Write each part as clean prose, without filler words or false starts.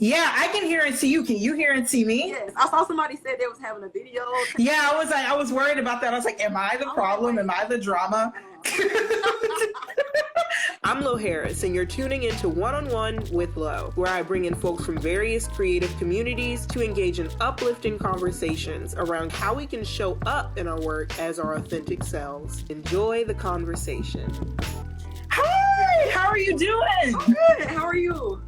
Yeah, I can hear and see you. Can you hear and see me? Yes, I saw somebody said they was having a video. Yeah, I was worried about that. I was like, am I the problem? Am I the drama? I'm Lo Harris, and you're tuning into One-on-One with Lo, where I bring in folks from various creative communities to engage in uplifting conversations around how we can show up in our work as our authentic selves. Enjoy the conversation. Hi, how are you doing? I'm good. How are you?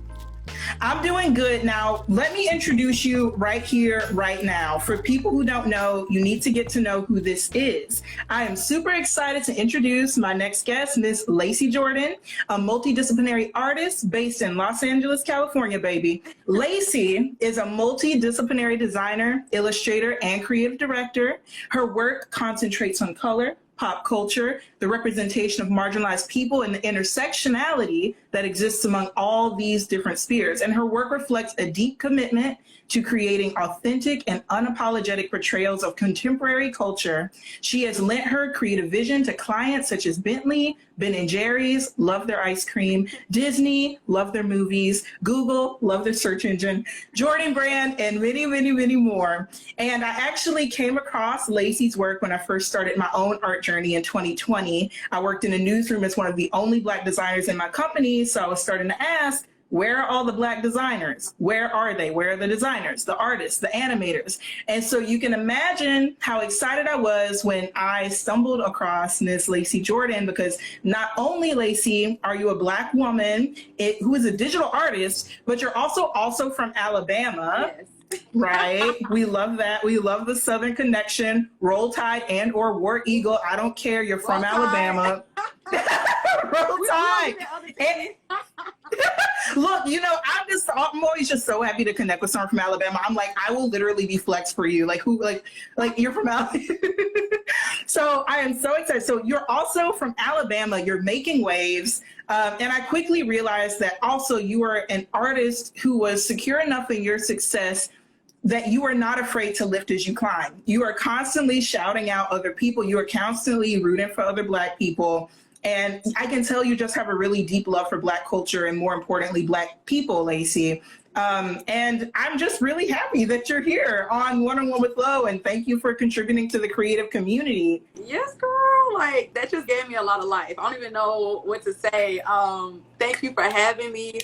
I'm doing good. Now, let me introduce you right here, right now. For people who don't know, you need to get to know who this is. I am super excited to introduce my next guest, Miss Laci Jordan, a multidisciplinary artist based in Los Angeles, California, baby. Laci is a multidisciplinary designer, illustrator, and creative director. Her work concentrates on color, pop culture, the representation of marginalized people, and the intersectionality that exists among all these different spheres. And her work reflects a deep commitment to creating authentic and unapologetic portrayals of contemporary culture. She has lent her creative vision to clients such as Bentley, Ben & Jerry's, love their ice cream, Disney, love their movies, Google, love their search engine, Jordan Brand, and many, many, many more. And I actually came across Laci's work when I first started my own art journey in 2020. I worked in a newsroom as one of the only Black designers in my company, so I was starting to ask, where are all the Black designers? Where are they? Where are the designers, the artists, the animators? And so you can imagine how excited I was when I stumbled across Miss Laci Jordan, because not only, Laci, are you a Black woman who is a digital artist, but you're also from Alabama. Yes. Right. We love that. We love the Southern connection. Roll Tide and or War Eagle. I don't care. You're from Alabama. Roll Tide. Look, I'm always just so happy to connect with someone from Alabama. I'm like, I will literally be flex for you. Like you're from Alabama. So I am so excited. So you're also from Alabama. You're making waves. And I quickly realized that also you are an artist who was secure enough in your success that you are not afraid to lift as you climb. You are constantly shouting out other people. You are constantly rooting for other Black people. And I can tell you just have a really deep love for Black culture and, more importantly, Black people, Laci. And I'm just really happy that you're here on One-on-One with Lo, and thank you for contributing to the creative community. Yes, girl. Like, that just gave me a lot of life. I don't even know what to say. Thank you for having me.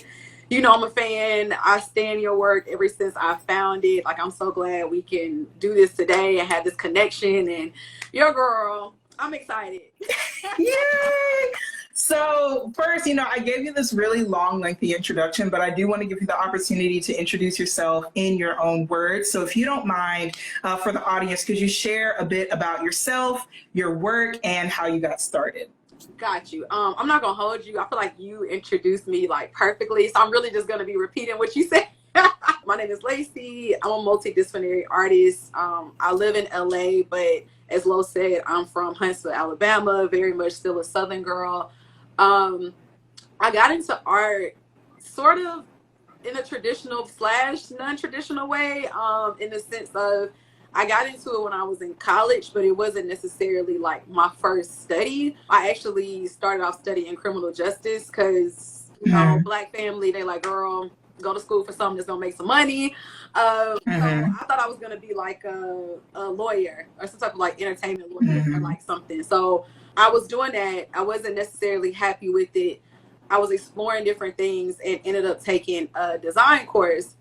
You know, I'm a fan. I stand your work ever since I found it. Like, I'm so glad we can do this today and have this connection. And your girl, I'm excited. Yay! So first, I gave you this really long, lengthy introduction, but I do want to give you the opportunity to introduce yourself in your own words. So if you don't mind, for the audience, could you share a bit about yourself, your work, and how you got started? Got you. I'm not gonna hold you. I feel like you introduced me like perfectly, so I'm really just gonna be repeating what you said. My name is Laci. I'm a multidisciplinary artist. I live in LA, but as Lo said, I'm from Huntsville, Alabama. Very much still a Southern girl. I got into art sort of in a traditional / non-traditional way, in the sense of I got into it when I was in college, but it wasn't necessarily like my first study. I actually started off studying criminal justice because, Black family, they like, girl, go to school for something that's going to make some money. So I thought I was going to be like a lawyer or some type of like entertainment lawyer or like something. So I was doing that. I wasn't necessarily happy with it. I was exploring different things and ended up taking a design course,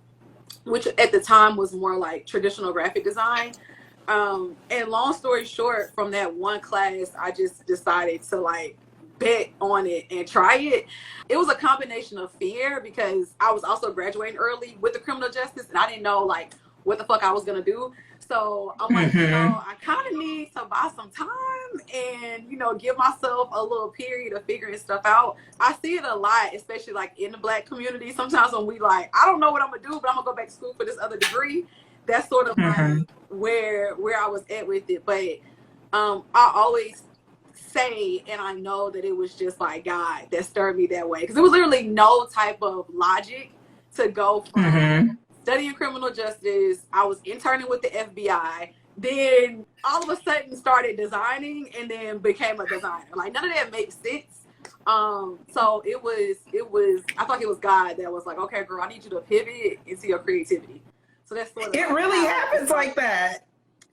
which at the time was more like traditional graphic design. And long story short, from that one class, I just decided to like bet on it and try it. It was a combination of fear because I was also graduating early with the criminal justice and I didn't know like what the fuck I was gonna do. So I'm like, I kind of need to buy some time and, give myself a little period of figuring stuff out. I see it a lot, especially like in the Black community. Sometimes when we like, I don't know what I'm gonna do, but I'm gonna go back to school for this other degree. That's sort of like where I was at with it. But I always say, and I know that it was just like God that stirred me that way. Because there was literally no type of logic to go from studying criminal justice. I was interning with the FBI. Then all of a sudden started designing and then became a designer. Like none of that makes sense. So it was, I thought it was God that was like, okay, girl, I need you to pivot into your creativity. So that's sort of It like really how happens like that.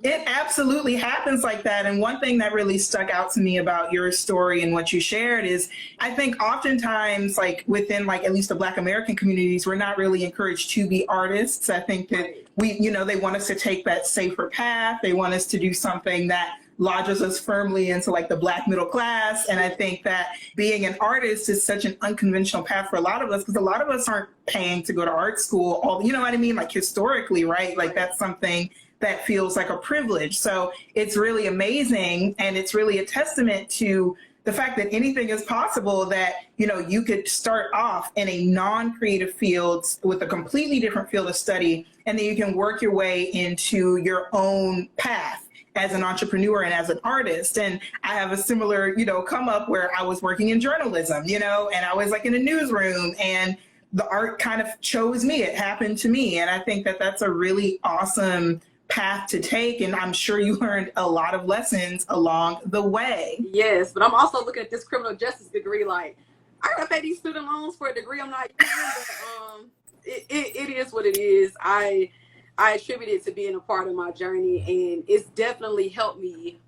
It absolutely happens like that. And one thing that really stuck out to me about your story and what you shared is I think oftentimes, like within like at least the Black American communities, we're not really encouraged to be artists. I think that they want us to take that safer path. They want us to do something that lodges us firmly into like the Black middle class. And I think that being an artist is such an unconventional path for a lot of us, because a lot of us aren't paying to go to art school. You know what I mean? Like historically, right? Like that's something that feels like a privilege. So it's really amazing. And it's really a testament to the fact that anything is possible, that, you could start off in a non-creative field with a completely different field of study, and then you can work your way into your own path as an entrepreneur and as an artist. And I have a similar, come up where I was working in journalism, and I was like in a newsroom, and the art kind of chose me. It happened to me. And I think that that's a really awesome path to take. And I'm sure you learned a lot of lessons along the way. Yes, but I'm also looking at this criminal justice degree like, I gotta pay these student loans for a degree I'm not using, but it is what it is. I attribute it to being a part of my journey, and it's definitely helped me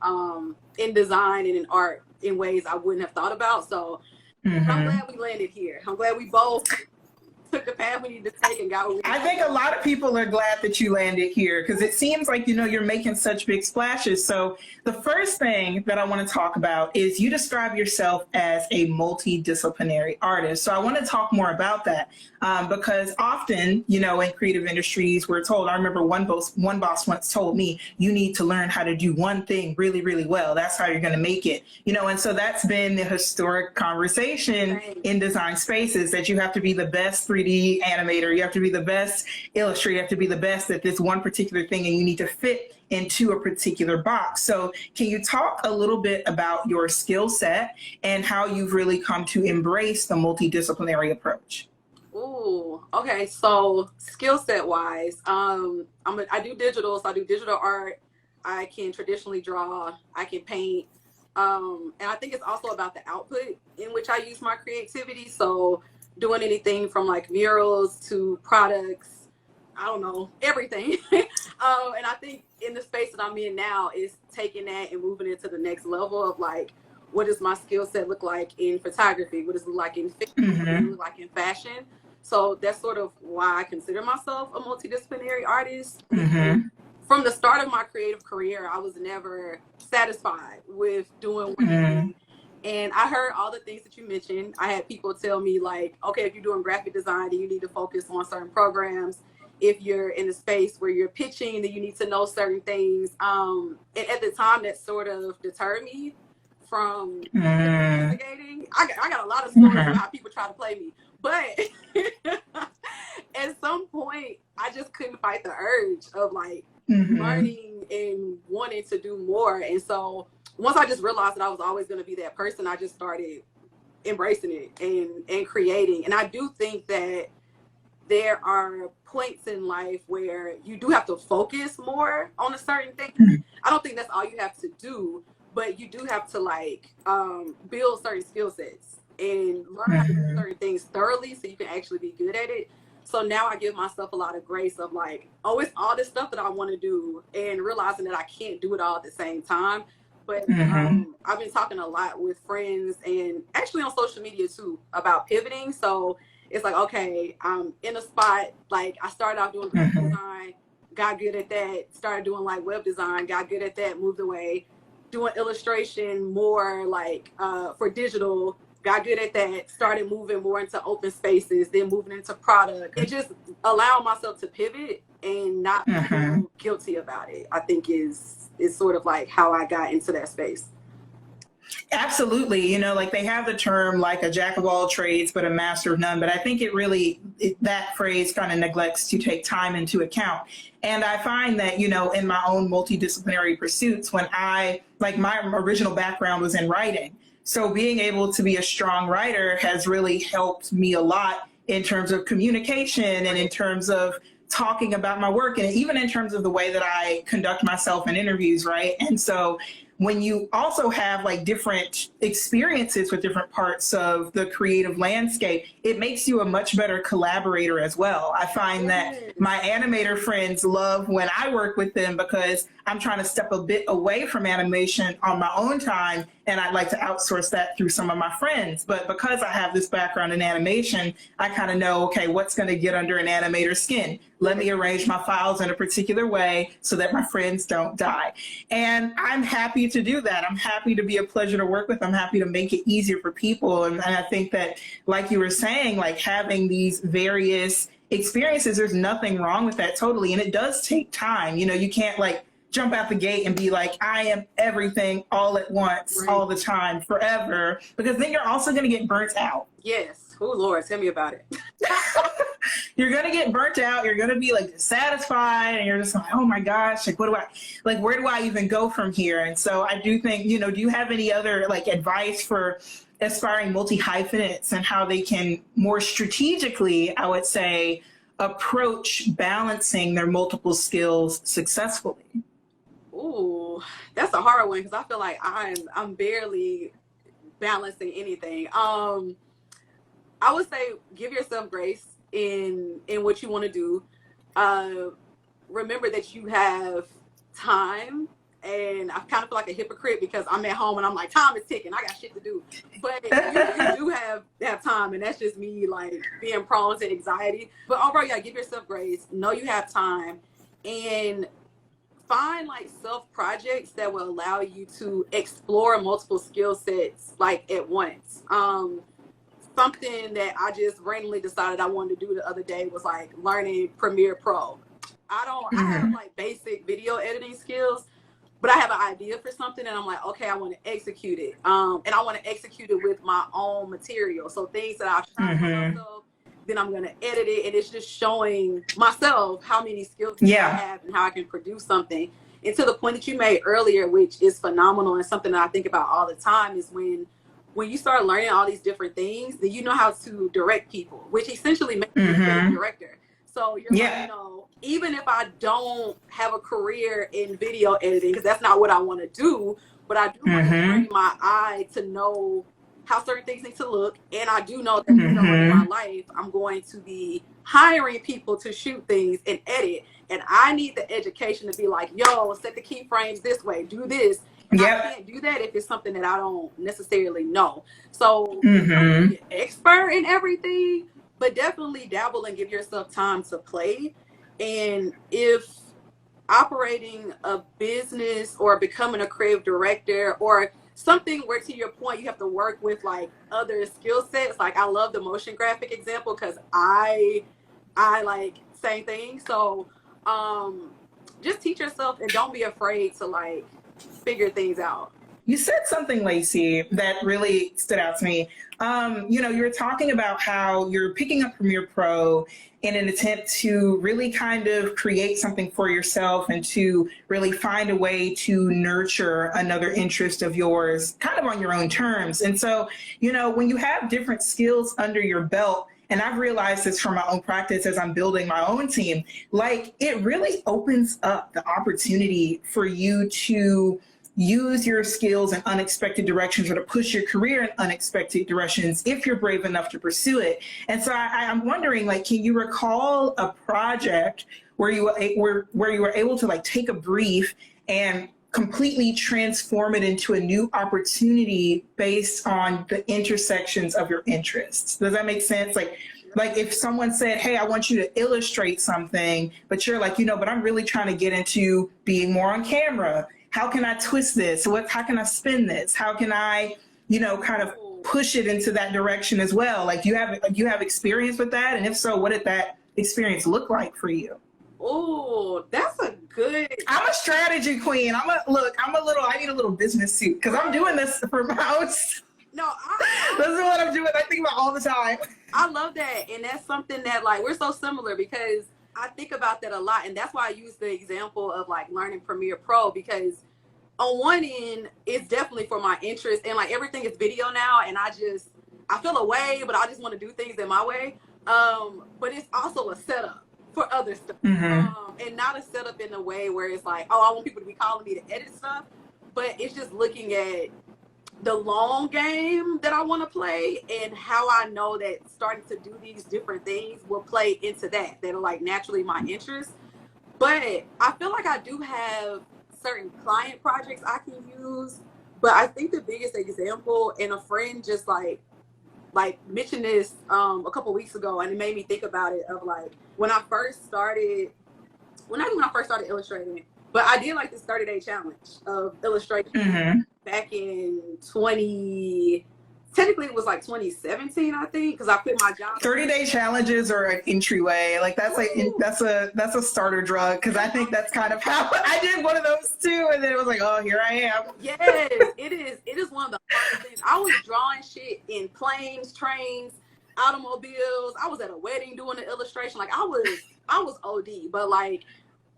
in design and in art in ways I wouldn't have thought about. So I'm glad we landed here. I'm glad we both took the path we need to take and got what we I think a lot of people are glad that you landed here, because it seems like, you're making such big splashes. So the first thing that I want to talk about is you describe yourself as a multidisciplinary artist. So I want to talk more about that because often, in creative industries, we're told, I remember one boss once told me, you need to learn how to do one thing really, really well. That's how you're going to make it, and so that's been the historic conversation in design spaces, that you have to be the best 3D animator, you have to be the best illustrator, you have to be the best at this one particular thing, and you need to fit into a particular box. So can you talk a little bit about your skill set and how you've really come to embrace the multidisciplinary approach? Ooh, okay. So skill set wise, I do digital, so I do digital art. I can traditionally draw, I can paint. And I think it's also about the output in which I use my creativity. So doing anything from like murals to products, I don't know, everything. And I think in the space that I'm in now is taking that and moving it to the next level of like, what does my skill set look like in photography? What does it look like in fiction? What does it look like in fashion? So that's sort of why I consider myself a multidisciplinary artist. From the start of my creative career, I was never satisfied with doing one thing. And I heard all the things that you mentioned. I had people tell me like, okay, if you're doing graphic design, then you need to focus on certain programs. If you're in a space where you're pitching, then you need to know certain things. And at the time, that sort of deterred me from investigating. I got a lot of stories about how people try to play me. But at some point, I just couldn't fight the urge of like learning and wanting to do more. And so once I just realized that I was always going to be that person, I just started embracing it and creating. And I do think that there are points in life where you do have to focus more on a certain thing. I don't think that's all you have to do, but you do have to like build certain skill sets and learn how to do certain things thoroughly so you can actually be good at it. So now I give myself a lot of grace of like, oh, it's all this stuff that I want to do, and realizing that I can't do it all at the same time. But I've been talking a lot with friends and actually on social media too about pivoting. So it's like, okay, I'm in a spot, like I started out doing graphic design, got good at that, started doing like web design, got good at that, moved away, doing illustration more like for digital, got good at that, started moving more into open spaces, then moving into product. It just allowed myself to pivot and not feel guilty about it, I think is sort of like how I got into that space. Absolutely. Like they have the term like a jack of all trades, but a master of none. But I think that phrase kind of neglects to take time into account. And I find that, in my own multidisciplinary pursuits, when my original background was in writing. So being able to be a strong writer has really helped me a lot in terms of communication and in terms of talking about my work, and even in terms of the way that I conduct myself in interviews, right? And so when you also have like different experiences with different parts of the creative landscape, it makes you a much better collaborator as well. I find that my animator friends love when I work with them because I'm trying to step a bit away from animation on my own time, and I'd like to outsource that through some of my friends. But because I have this background in animation, I kind of know, okay, what's going to get under an animator's skin? Let me arrange my files in a particular way so that my friends don't die. And I'm happy to do that. I'm happy to be a pleasure to work with. I'm happy to make it easier for people. And I think that, like you were saying, like having these various experiences, there's nothing wrong with that totally. And it does take time. You know, you can't like jump out the gate and be like, I am everything all at once, all the time, forever, because then you're also going to get burnt out. Yes. Oh, Lord, tell me about it. You're going to get burnt out. You're going to be like dissatisfied, and you're just like, oh my gosh, like, where do I even go from here? And so I do think, you know, do you have any other like advice for aspiring multi-hyphenates and how they can more strategically, I would say, approach balancing their multiple skills successfully? Ooh, that's a hard one because I feel like I'm barely balancing anything. I would say give yourself grace in what you want to do. Remember that you have time, and I kind of feel like a hypocrite because I'm at home and I'm like, time is ticking, I got shit to do. But you do have time, and that's just me like being prone to anxiety. But overall, yeah, give yourself grace. Know you have time, and find like self projects that will allow you to explore multiple skill sets like at once. Something that I just randomly decided I wanted to do the other day was like learning Premiere Pro. I have like basic video editing skills, but I have an idea for something and I'm like, okay, I want to execute it. And I want to execute it with my own material. So things that I've shot for myself, then I'm going to edit it. And it's just showing myself how many skills I have and how I can produce something. And to the point that you made earlier, which is phenomenal and something that I think about all the time, is when you start learning all these different things, then you know how to direct people, which essentially makes you a director. So you're like, you know, even if I don't have a career in video editing, because that's not what I want to do, but I do want to train my eye to know how certain things need to look. And I do know that in my life, I'm going to be hiring people to shoot things and edit. And I need the education to be like, yo, set the keyframes this way, do this. And I can't do that if it's something that I don't necessarily know. So you don't be an expert in everything, but definitely dabble and give yourself time to play. And if operating a business or becoming a creative director or something where, to your point, you have to work with like other skill sets. Like I love the motion graphic example because I like same thing. So just teach yourself and don't be afraid to like figure things out. You said something, Laci, that really stood out to me. You know, you were talking about how you're picking up Premiere Pro in an attempt to really kind of create something for yourself and to really find a way to nurture another interest of yours kind of on your own terms. And so, you know, when you have different skills under your belt, and I've realized this from my own practice as I'm building my own team, like it really opens up the opportunity for you to use your skills in unexpected directions or to push your career in unexpected directions if you're brave enough to pursue it. And so I'm wondering, like, can you recall a project where you were able to like take a brief and completely transform it into a new opportunity based on the intersections of your interests? Does that make sense? Like if someone said, hey, I want you to illustrate something, but you're like, you know, but I'm really trying to get into being more on camera. How can I twist this? How can I spin this? How can I, you know, kind of push it into that direction as well? Like, you have experience with that? And if so, what did that experience look like for you? Oh, that's a good. I'm a strategy queen. I need a little business suit because I'm doing this for my own. No, this is what I'm doing. I think about all the time. I love that. And that's something that like, we're so similar because I think about that a lot. And that's why I use the example of like learning Premiere Pro, because on one end, it's definitely for my interest and like everything is video now. And I feel a way, but I just want to do things in my way. But it's also a setup for other stuff. And not a setup in a way where it's like, oh, I want people to be calling me to edit stuff. but it's just looking at the long game that I want to play and how I know that starting to do these different things will play into that are like naturally my interests. But I feel like I do have certain client projects I can use. But I think the biggest example, and a friend just like mentioned this a couple weeks ago, and it made me think about it, of like when I first started, not even when I first started illustrating, but I did like this 30-day challenge of illustration back in technically it was like 2017, I think, because I quit my job. 30-day challenges are an entryway. Like that's that's a starter drug, because I think that's kind of how I did one of those too, and then it was like, oh, here I am. Yes, it is. It is one of the hardest things. I was drawing shit in planes, trains, automobiles. I was at a wedding doing the illustration. Like I was OD, but like,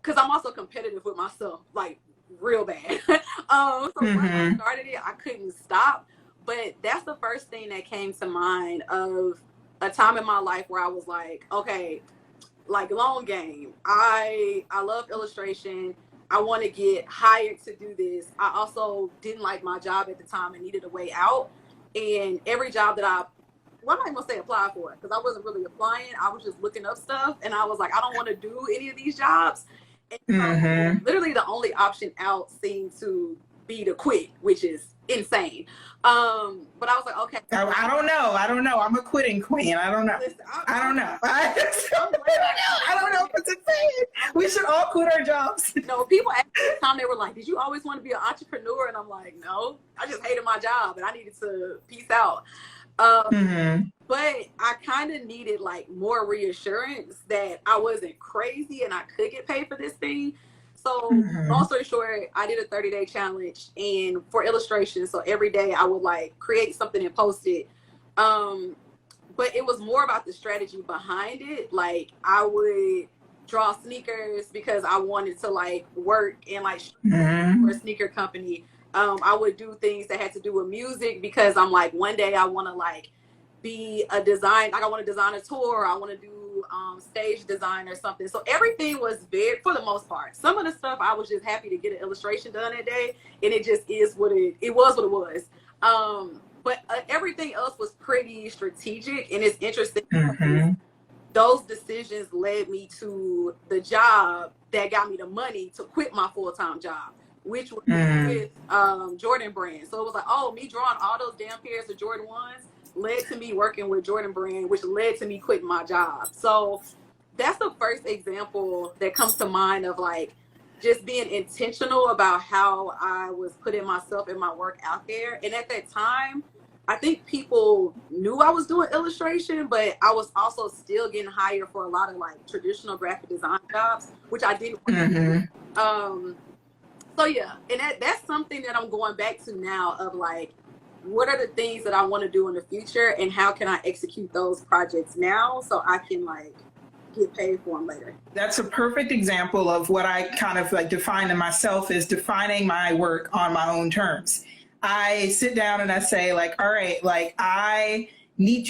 because I'm also competitive with myself, like real bad. So when I started it, I couldn't stop. But that's the first thing that came to mind of a time in my life where I was like, okay, like long game. I love illustration. I want to get hired to do this. I also didn't like my job at the time and needed a way out. And every job that I'm not even gonna say apply for it, because I wasn't really applying. I was just looking up stuff, and I was like, I don't want to do any of these jobs. And so literally the only option out seemed to be to quit, which is insane. But I was like, okay. I don't know. I'm a quitting queen. I don't know. Listen, I don't know. I don't know if it's insane. We should all quit our jobs. No, people at the time, they were like, did you always want to be an entrepreneur? And I'm like, no, I just hated my job and I needed to peace out. But I kind of needed like more reassurance that I wasn't crazy and I could get paid for this thing. So long story short, I did a 30-day challenge and for illustration. So every day I would like create something and post it. But it was more about the strategy behind it. Like I would draw sneakers because I wanted to like work in like for a sneaker company. I would do things that had to do with music because I'm like, one day I want to like be a design, like I want to design a tour, I want to do stage design or something. So everything was very, for the most part. Some of the stuff I was just happy to get an illustration done that day, and it just is what it was. But everything else was pretty strategic, and it's interesting because those decisions led me to the job that got me the money to quit my full-time job, which was with Jordan brand. So it was like, oh, me drawing all those damn pairs of Jordan 1s led to me working with Jordan brand, which led to me quitting my job. So that's the first example that comes to mind of like just being intentional about how I was putting myself and my work out there. And at that time, I think people knew I was doing illustration, but I was also still getting hired for a lot of like traditional graphic design jobs, which I didn't want to do. So yeah, and that's something that I'm going back to now of like, what are the things that I want to do in the future and how can I execute those projects now so I can like get paid for them later? That's a perfect example of what I kind of like define in myself is defining my work on my own terms. I sit down and I say like, all right, like you need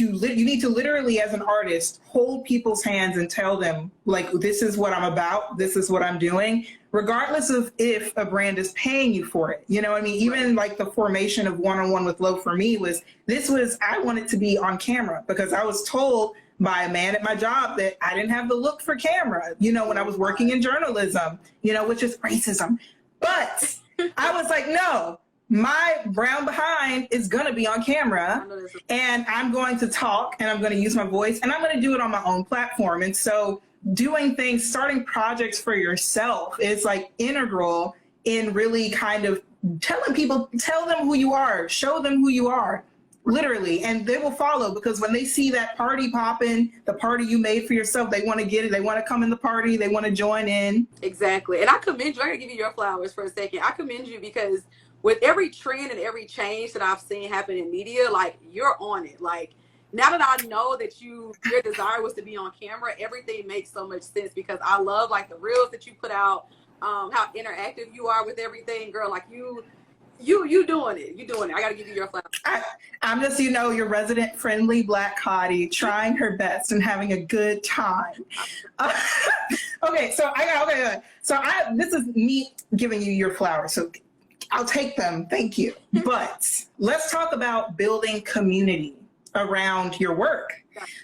to literally as an artist hold people's hands and tell them like, this is what I'm about, this is what I'm doing, regardless of if a brand is paying you for it. You know what I mean? Even like the formation of One-on-One with Lo for me I wanted to be on camera because I was told by a man at my job that I didn't have the look for camera, you know, when I was working in journalism, you know, which is racism. But I was like, no, my brown behind is going to be on camera and I'm going to talk and I'm going to use my voice and I'm going to do it on my own platform. And so doing things, starting projects for yourself is like integral in really kind of telling people, tell them who you are, show them who you are, literally, and they will follow because when they see that party popping, the party you made for yourself, they want to get it, they want to come in the party, they want to join in. Exactly. And I commend you. I gotta give you your flowers for a second. I commend you because with every trend and every change that I've seen happen in media, like you're on it. Like now that I know that your desire was to be on camera, everything makes so much sense because I love like the reels that you put out, how interactive you are with everything, girl. Like you doing it. You doing it. I gotta give you your flowers. I'm just, you know, your resident friendly Black hottie trying her best and having a good time. Okay, so this is me giving you your flowers. So I'll take them. Thank you. But let's talk about building community around your work,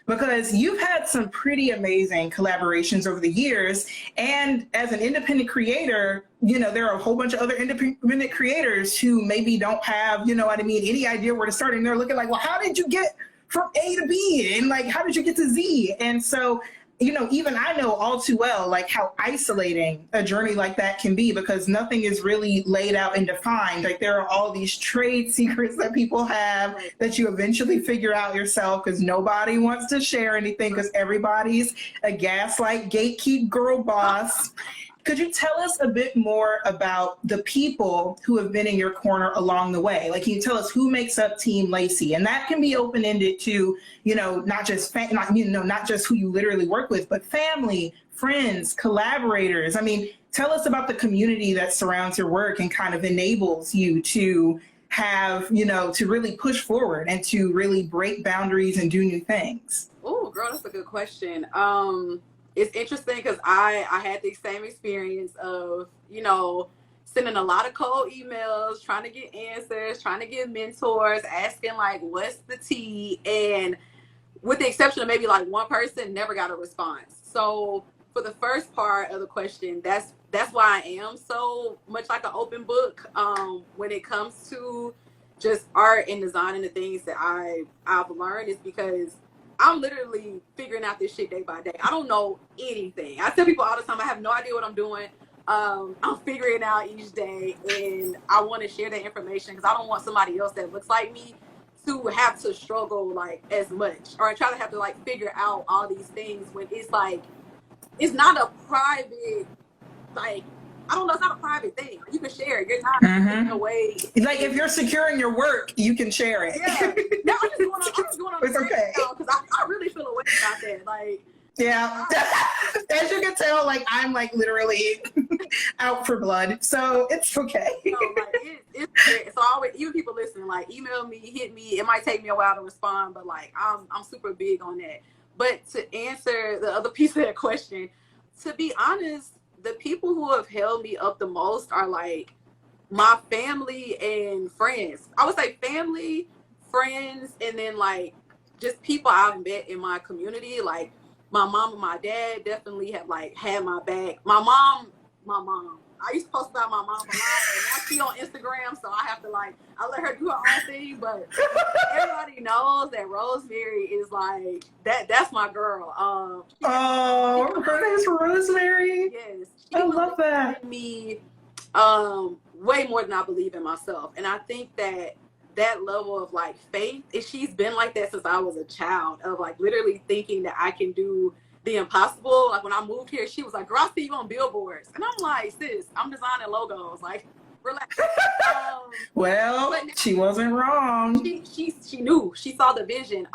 because you've had some pretty amazing collaborations over the years. And as an independent creator, you know, there are a whole bunch of other independent creators who maybe don't have, you know what I mean, any idea where to start. And they're looking like, well, how did you get from A to B? And like, how did you get to Z? And so, you know, even I know all too well, like how isolating a journey like that can be, because nothing is really laid out and defined. Like there are all these trade secrets that people have that you eventually figure out yourself, because nobody wants to share anything, because everybody's a gaslight gatekeep girl boss. Could you tell us a bit more about the people who have been in your corner along the way? Like, can you tell us who makes up Team Laci? And that can be open-ended to, you know, not just who you literally work with, but family, friends, collaborators. I mean, tell us about the community that surrounds your work and kind of enables you to have, you know, to really push forward and to really break boundaries and do new things. Oh, girl, that's a good question. It's interesting because I had the same experience of, you know, sending a lot of cold emails, trying to get answers, trying to get mentors, asking like, what's the tea? And with the exception of maybe like one person, never got a response. So for the first part of the question, that's why I am so much like an open book when it comes to just art and design and the things that I've learned, is because I'm literally figuring out this shit day by day. I don't know anything. I tell people all the time, I have no idea what I'm doing. I'm figuring it out each day, and I want to share that information because I don't want somebody else that looks like me to have to struggle like as much, or try to have to like figure out all these things when it's like, it's not a private, like, I don't know, it's not a private thing. You can share it. You're not in a way. Like if you're securing your work, you can share it. Yeah. No, I'm just going on it's okay. Because I really feel a way about that. Like, yeah. As you can tell, like I'm like literally out for blood. So it's okay. So like it's so always, even people listening, like email me, hit me. It might take me a while to respond, but like I'm super big on that. But to answer the other piece of that question, to be honest, the people who have held me up the most are like my family and friends. I would say family, friends, and then like just people I've met in my community. Like my mom and my dad definitely have like had my back. My mom, I used to post about my mom a lot, and now she's on Instagram, so I have to like, I let her do her own thing, but everybody knows that Rosemary is like, that's my girl. Her name's Rosemary? Yes. I love that. Me way more than I believe in myself. And I think that level of like faith, she's been like that since I was a child, of like literally thinking that I can do the impossible. Like when I moved here, she was like, girl, I see you on billboards. And I'm like, sis, I'm designing logos. Like, relax. Well, she wasn't wrong. She knew. She saw the vision.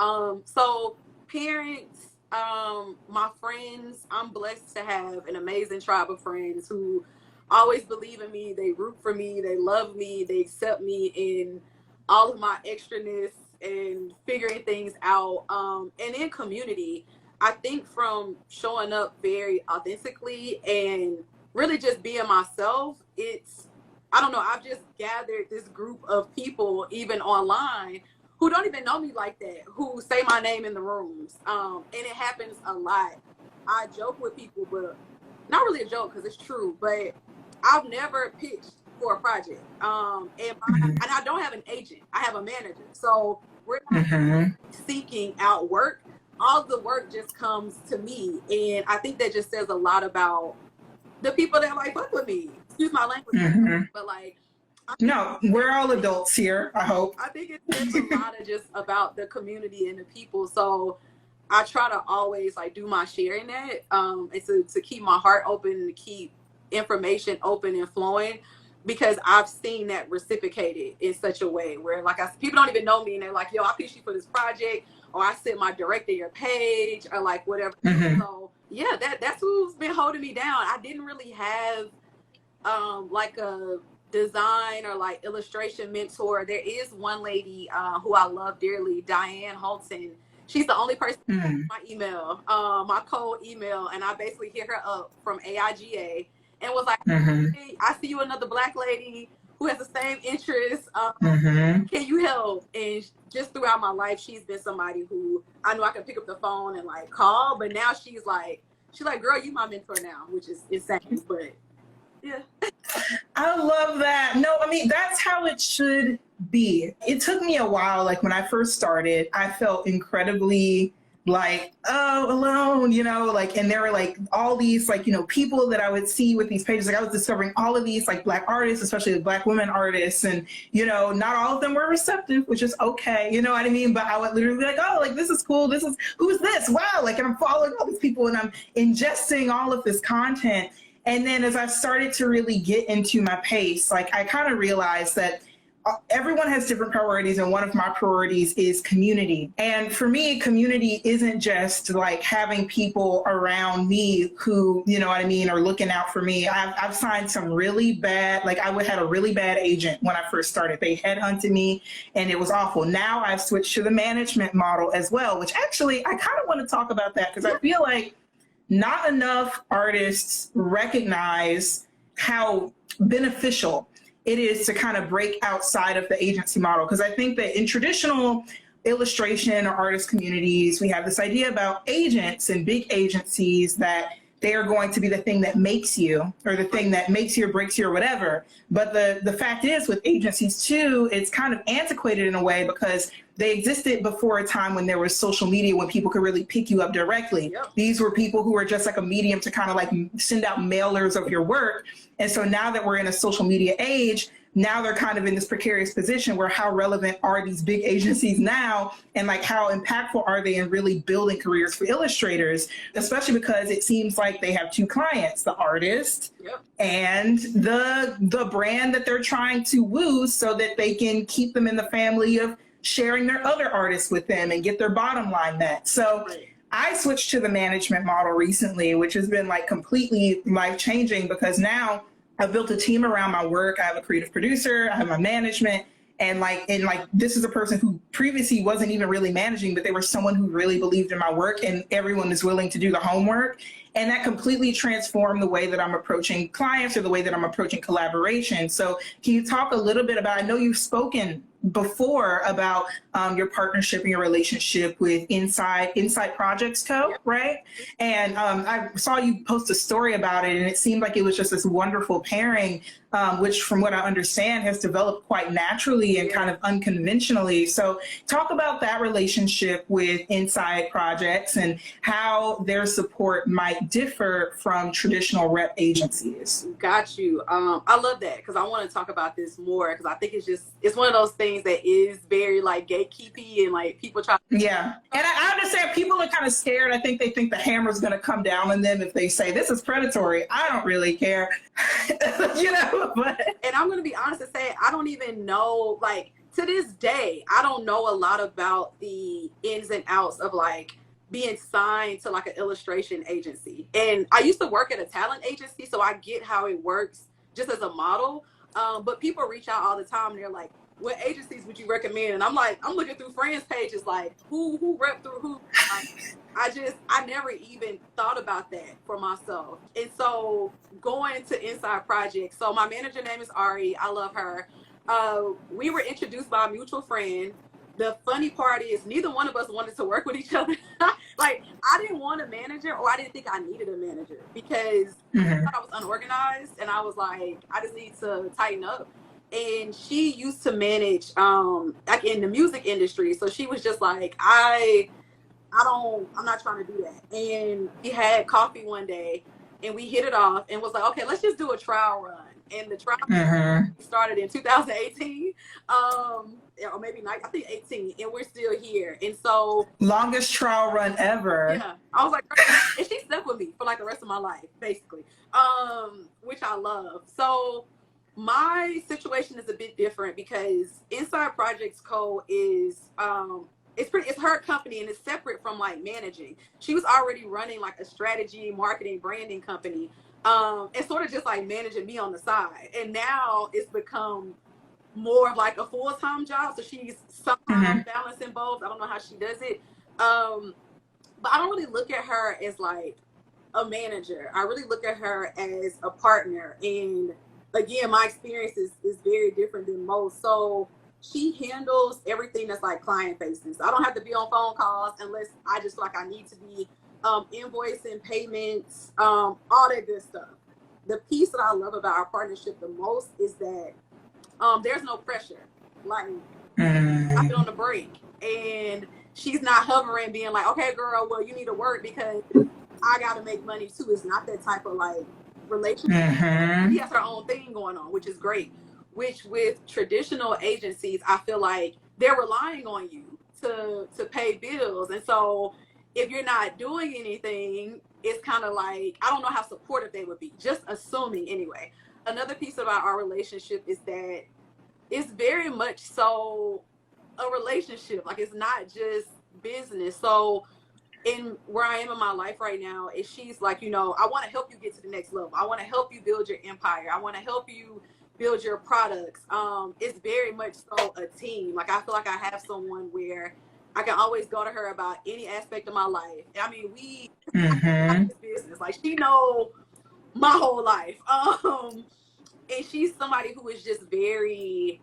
So parents, my friends, I'm blessed to have an amazing tribe of friends who always believe in me. They root for me. They love me. They accept me in all of my extraness and figuring things out. And in community, I think from showing up very authentically and really just being myself, I don't know, I've just gathered this group of people, even online, who don't even know me like that, who say my name in the rooms. And it happens a lot. I joke with people, but not really a joke because it's true, but I've never pitched for a project. And I don't have an agent. I have a manager. So we're not seeking out work. All the work just comes to me. And I think that just says a lot about the people that like fuck with me. Excuse my language. But like, no, we're all adults here, I hope. I think it says a lot of just about the community and the people. So I try to always like do my share in that, and to keep my heart open and to keep information open and flowing, because I've seen that reciprocated in such a way where like people don't even know me and they're like, yo, I pitched you for this project, or I sent my director your page, or like whatever. So yeah, that's who's been holding me down. I didn't really have like a design or like illustration mentor. There is one lady who I love dearly, Diane Holton. She's the only person who has my email, my cold email, and I basically hit her up from AIGA and was like, hey, I see you another Black lady who has the same interests. Mm-hmm. Can you help? And just throughout my life, she's been somebody who I know I can pick up the phone and like call, but now she's like, girl, you my mentor now, which is insane. But yeah. I love that. No, I mean, that's how it should be. It took me a while. Like when I first started, I felt incredibly like, oh, alone, you know, like, and there were like all these like, you know, people that I would see with these pages. Like I was discovering all of these like Black artists, especially the Black women artists. And, you know, not all of them were receptive, which is okay. You know what I mean? But I would literally be like, oh, like, this is cool. Who's this? Wow. Like, and I'm following all these people and I'm ingesting all of this content. And then as I started to really get into my pace, like I kind of realized that everyone has different priorities, and one of my priorities is community. And for me, community isn't just like having people around me who, you know what I mean, are looking out for me. I've signed some really bad, like I had a really bad agent when I first started. They headhunted me and it was awful. Now I've switched to the management model as well, which actually I kind of want to talk about that because I feel like not enough artists recognize how beneficial it is to kind of break outside of the agency model. Because I think that in traditional illustration or artist communities, we have this idea about agents and big agencies that they are going to be the thing that makes you, or the thing that makes you or breaks you or whatever. But the fact is with agencies too, it's kind of antiquated in a way because they existed before a time when there was social media, when people could really pick you up directly. Yep. These were people who were just like a medium to kind of like send out mailers of your work. And so now that we're in a social media age, now they're kind of in this precarious position where how relevant are these big agencies now, and like how impactful are they in really building careers for illustrators, especially because it seems like they have two clients, the artist Yep. and the brand that they're trying to woo so that they can keep them in the family of sharing their other artists with them and get their bottom line met. So I switched to the management model recently, which has been like completely life-changing because now I've built a team around my work. I have a creative producer, I have my management, and this is a person who previously wasn't even really managing, but they were someone who really believed in my work, and everyone is willing to do the homework. And that completely transformed the way that I'm approaching clients or the way that I'm approaching collaboration. So can you talk a little bit about, I know you've spoken before about your partnership and your relationship with Inside Projects Co., right? And I saw you post a story about it, and it seemed like it was just this wonderful pairing, which from what I understand has developed quite naturally and kind of unconventionally. So talk about that relationship with Inside Projects and how their support might differ from traditional rep agencies. Got you. I love that because I want to talk about this more because I think it's one of those things that is very like gatekeepy and like people try. Yeah. And I understand people are kind of scared. I think they think the hammer's going to come down on them if they say this is predatory. I don't really care, you know, but. And I'm going to be honest and say, I don't even know, like to this day, I don't know a lot about the ins and outs of like being signed to like an illustration agency. And I used to work at a talent agency, so I get how it works just as a model. But people reach out all the time and they're like, what agencies would you recommend? And I'm like, I'm looking through friends pages, like who rep through who. I never even thought about that for myself. And so going to Inside Projects, so my manager name is Ari. I love her. We were introduced by a mutual friend. The funny part is neither one of us wanted to work with each other. Like I didn't want a manager, or I didn't think I needed a manager because I thought I was unorganized, and I was like, I just need to tighten up. And she used to manage like in the music industry, so she was just like, I'm not trying to do that. And we had coffee one day and we hit it off and was like, okay, let's just do a trial run. And the trial run started in 2018, or maybe I think 18, and we're still here. And so longest trial run ever. Yeah, I was like, and she stuck with me for like the rest of my life, basically, which I love. So my situation is a bit different because Inside Projects Co. is it's her company and it's separate from like managing. She was already running like a strategy, marketing, branding company, and sort of just like managing me on the side. And now it's become more of like a full-time job. So she's somehow balancing both. I don't know how she does it. But I don't really look at her as like a manager. I really look at her as a partner. And again, my experience is very different than most. So she handles everything that's like client facing. So I don't have to be on phone calls unless I just feel like I need to be, invoicing, payments, all that good stuff. The piece that I love about our partnership the most is that there's no pressure. Like, I get on the break and she's not hovering being like, okay girl, well you need to work because I gotta make money too. It's not that type of like relationship. She has her own thing going on, which is great. Which with traditional agencies, I feel like they're relying on you to pay bills. And so if you're not doing anything, it's kind of like, I don't know how supportive they would be, just assuming anyway. Another piece about our relationship is that it's very much so a relationship. Like, it's not just business. So in where I am in my life right now is she's like, you know, I want to help you get to the next level. I want to help you build your empire. I want to help you build your products. It's very much so a team. Like, I feel like I have someone where I can always go to her about any aspect of my life. I mean, we this business. Like, she know my whole life. And she's somebody who is just very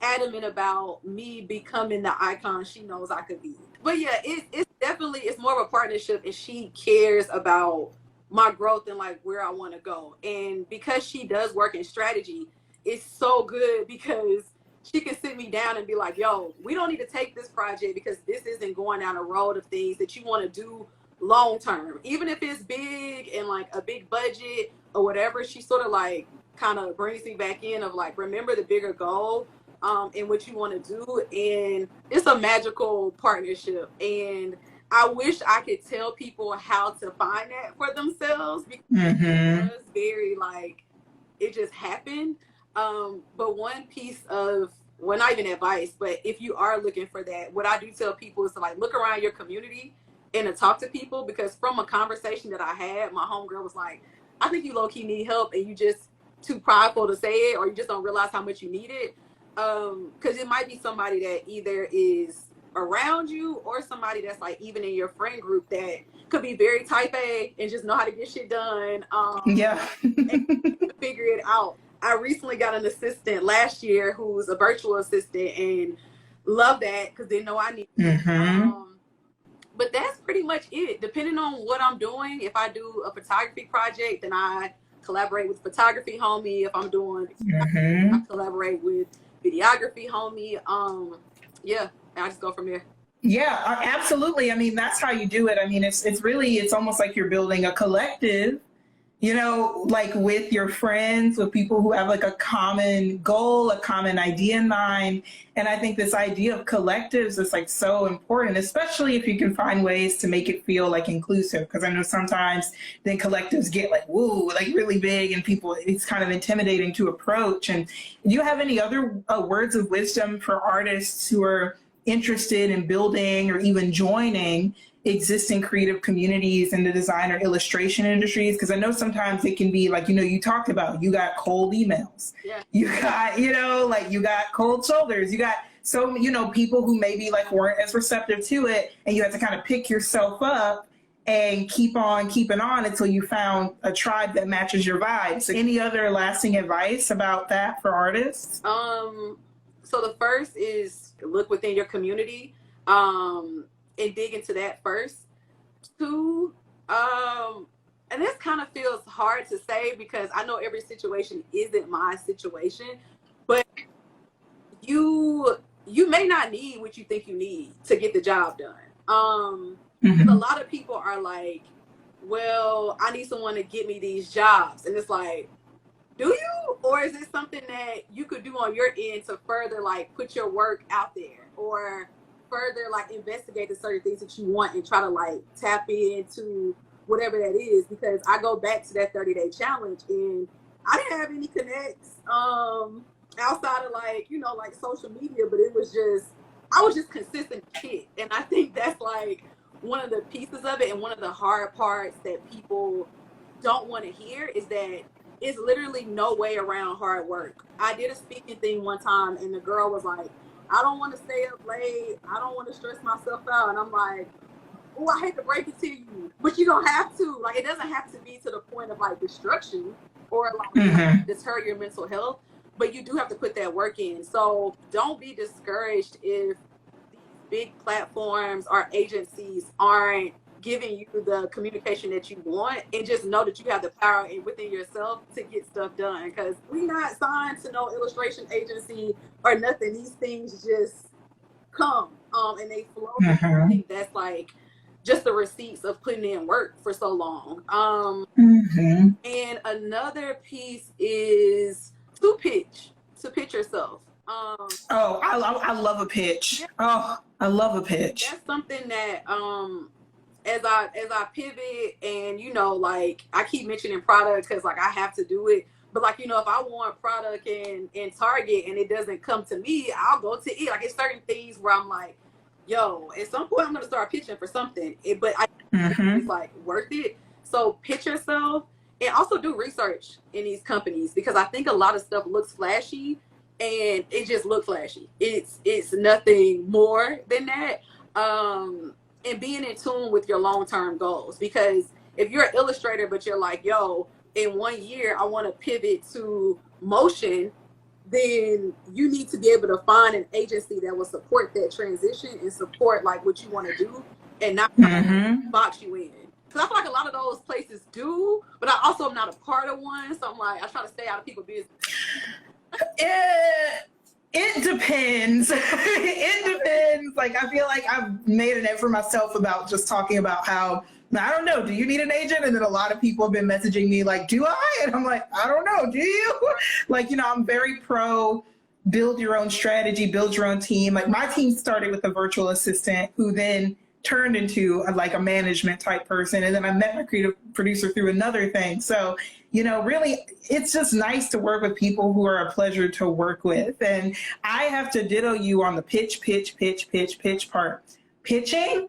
adamant about me becoming the icon she knows I could be. But yeah, it's definitely, it's more of a partnership, and she cares about my growth and like where I want to go. And because she does work in strategy, it's so good because she can sit me down and be like, yo, we don't need to take this project because this isn't going down a road of things that you want to do long term. Even if it's big and like a big budget or whatever, she sort of like kind of brings me back in of like, remember the bigger goal, and what you want to do. And it's a magical partnership. And I wish I could tell people how to find that for themselves because it was very like, it just happened. But one piece of, well, not even advice, but if you are looking for that, what I do tell people is to like look around your community and to talk to people, because from a conversation that I had, my homegirl was like, I think you low-key need help and you just too prideful to say it, or you just don't realize how much you need it. Because it might be somebody that either is around you or somebody that's like even in your friend group that could be very type A and just know how to get shit done. And figure it out. I recently got an assistant last year who's a virtual assistant and love that because they know I need but that's pretty much it. Depending on what I'm doing, if I do a photography project, then I collaborate with photography homie. If I'm doing I collaborate with videography homie. Yeah, I just go from there. Yeah, absolutely. I mean, that's how you do it. I mean, it's really, it's almost like you're building a collective, you know, like with your friends, with people who have like a common goal, a common idea in mind. And I think this idea of collectives is like so important, especially if you can find ways to make it feel like inclusive. Because I know sometimes then collectives get like, woo, like really big and people, it's kind of intimidating to approach. And do you have any other words of wisdom for artists who are interested in building or even joining existing creative communities in the design or illustration industries? Because I know sometimes it can be like, you know, you talked about, you got cold emails, you got, you know, like you got cold shoulders, you got so, you know, people who maybe like weren't as receptive to it, and you have to kind of pick yourself up and keep on keeping on until you found a tribe that matches your vibe. So any other lasting advice about that for artists? So the first is look within your community, and dig into that first. Two, and this kind of feels hard to say because I know every situation isn't my situation, but you may not need what you think you need to get the job done. A lot of people are like, well, I need someone to get me these jobs. And it's like, do you? Or is it something that you could do on your end to further like put your work out there, or further like investigate the certain things that you want and try to like tap into whatever that is? Because I go back to that 30-day challenge and I didn't have any connects outside of like, you know, like social media, but it was just, I was just consistent shit. And I think that's like one of the pieces of it, and one of the hard parts that people don't want to hear is that it's literally no way around hard work. I did a speaking thing one time and the girl was like, I don't want to stay up late, I don't want to stress myself out. And I'm like, oh, I hate to break it to you, but you don't have to. Like, it doesn't have to be to the point of like destruction. or like deter your mental health, but you do have to put that work in. So don't be discouraged if these big platforms or agencies aren't giving you the communication that you want, and just know that you have the power within yourself to get stuff done, because we're not signed to no illustration agency or nothing. These things just come and they flow. I think that's like just the receipts of putting in work for so long. And another piece is to pitch yourself. I love a pitch. Oh, I love a pitch. That's something that as I pivot, and you know, like I keep mentioning product because like I have to do it, but like, you know, if I want product in Target and it doesn't come to me, I'll go to it. Like it's certain things where I'm like, yo, at some point I'm gonna start pitching for something, but it's like worth it. So pitch yourself, and also do research in these companies, because I think a lot of stuff looks flashy, and it just looks flashy. It's nothing more than that. And being in tune with your long-term goals, because if you're an illustrator but you're like, yo, in 1 year I want to pivot to motion, then you need to be able to find an agency that will support that transition and support like what you want to do, and not box you in. Because I feel like a lot of those places do, but I also am not a part of one, so I'm like, I try to stay out of people's business. It depends. It depends. Like, I feel like I've made an effort for myself about just talking about how, I don't know, do you need an agent? And then a lot of people have been messaging me like, do I? And I'm like, I don't know, do you? Like, you know, I'm very pro build your own strategy, build your own team. Like my team started with a virtual assistant who then turned into like a management type person. And then I met my creative producer through another thing. So, you know, really, it's just nice to work with people who are a pleasure to work with. And I have to ditto you on the pitch part. Pitching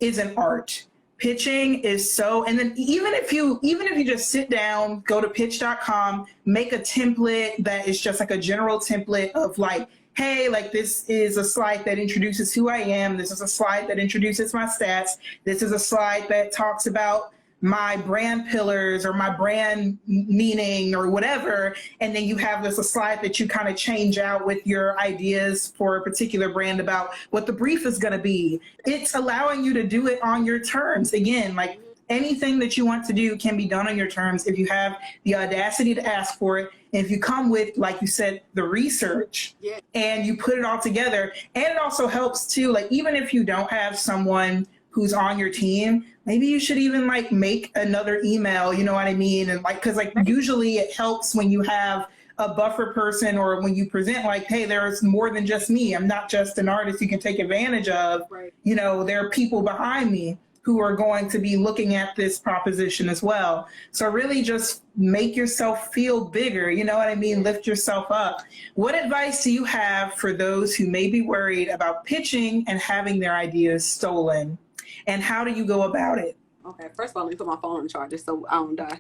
is an art. Pitching is so, and then even if you just sit down, go to pitch.com, make a template that is just like a general template of like, hey, like this is a slide that introduces who I am. This is a slide that introduces my stats. This is a slide that talks about my brand pillars or my brand meaning or whatever. And then you have a slide that you kind of change out with your ideas for a particular brand about what the brief is going to be. It's allowing you to do it on your terms. Again, like anything that you want to do can be done on your terms if you have the audacity to ask for it. And if you come with, like you said, the research and you put it all together. And it also helps too, like even if you don't have someone who's on your team, maybe you should even like make another email, you know what I mean? And like, cause like usually it helps when you have a buffer person or when you present like, hey, there's more than just me. I'm not just an artist you can take advantage of. Right. You know, there are people behind me who are going to be looking at this proposition as well. So really just make yourself feel bigger, you know what I mean? Lift yourself up. What advice do you have for those who may be worried about pitching and having their ideas stolen? And how do you go about it? Okay, first of all, let me put my phone on charger so I don't die.